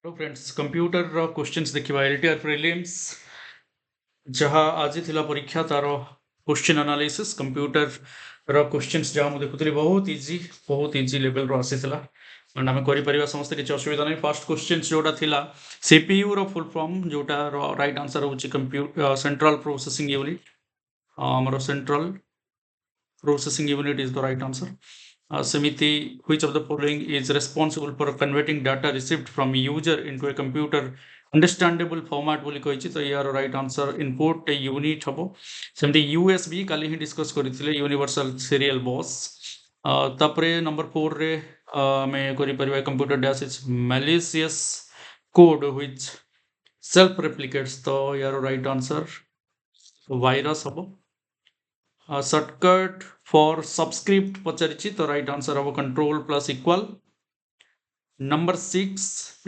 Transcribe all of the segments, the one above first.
Hello friends computer questions देखिबा LTR prelims जहाँ आज थिला परीक्षा तार क्वेश्चन एनालिसिस कंप्यूटर रो क्वेश्चंस जहाँ मु देखुतली बहुत इजी लेवल रो आसीथिला एंड आमे करि परिबा समस्त किछ असुविधा नै फर्स्ट क्वेश्चंस जोटा थिला सीपीयू रो फुल फॉर्म जोटा रो राइट आंसर होची कंप्यूटर सेंट्रल प्रोसेसिंग यूनिट हमरो central processing unit is the right answer. Samiti, which of the following is responsible for converting data received from user into a computer understandable format बोली कहिछि तो यार right answer input unit हबो सेमति USB काली ही discuss करिथिले universal serial bus तापरे number 4 रे मैं करि परिबा computer dash is malicious code which self replicates तो यार राइट आंसर वायरस हबो shortcut for subscript पचारिछि तो राइट आंसर हबो control plus equal number 6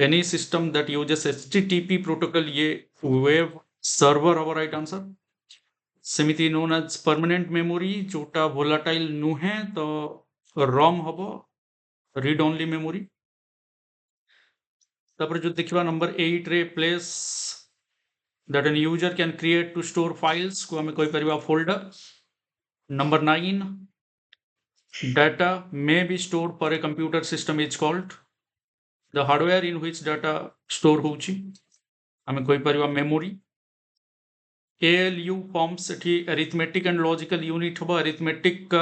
any system that uses http protocol ये वेब सर्वर हबो राइट आंसर सेमिति नोन एज परमानेंट मेमोरी जोटा वोलाटाइल नुहे तो रोम हबो रीड ओनली मेमोरी तापर जो देखिबा नंबर 8 रे place that an user can create to store files को हमें कोई परिबा folder Number 9, data may be stored for a computer system is called the hardware in which data store होची हमें कोई परिबा मेमोरी ALU forms एठी arithmetic and logical unit हबो arithmetic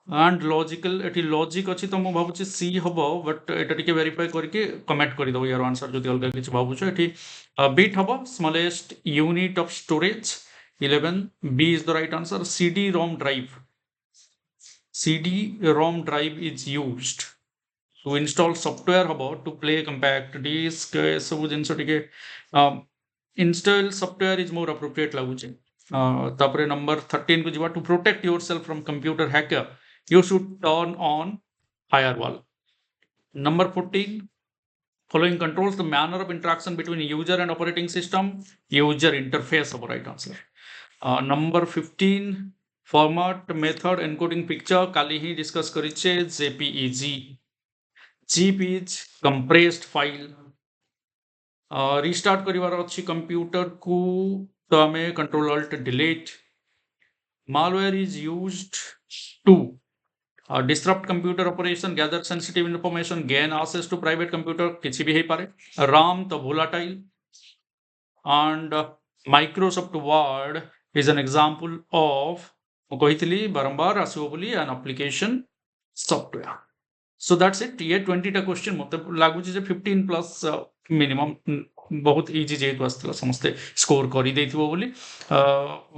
and logical एठी logic अछि तो मु भाबुची C हबो बट एटा टिके वेरीफाई करके कमेंट करि दो यार आंसर जदि अलगा किछ भाबुछो एठी बिट हबो smallest unit of storage 11 B is the right answer CD-ROM drive CD-ROM drive is used to install software habo to play compact disk सब जिनस टिके install software is more appropriate laguche तापरे number 13 को जिवा to protect yourself from computer hacker you should turn on firewall number 14 following controls the manner of interaction between user and operating system user interface of right answer number 15 format method encoding picture काली ही डिस्कस करिछे jpeg zip is compressed file restart करिवार अछि computer को तो हमें control alt delete malware is used to disrupt computer operation gather sensitive information gain access to private computer किछि भी हे पारे ram तो volatile and Microsoft Word is an example of कहितली बारंबार आसीबो बोली an application software so that's it ये 20 टा question मते लागुची जे 15 plus minimum बहुत इजी जेतु आस्तला समस्ते स्कोर करि देथिबो बोली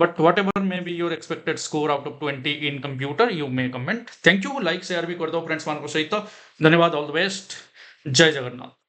but whatever may be your expected score out of 20 in computer you may comment thank you like share भी कर दो फ्रेंड्स मान को सहित धन्यवाद ऑल द बेस्ट जय जगन्नाथ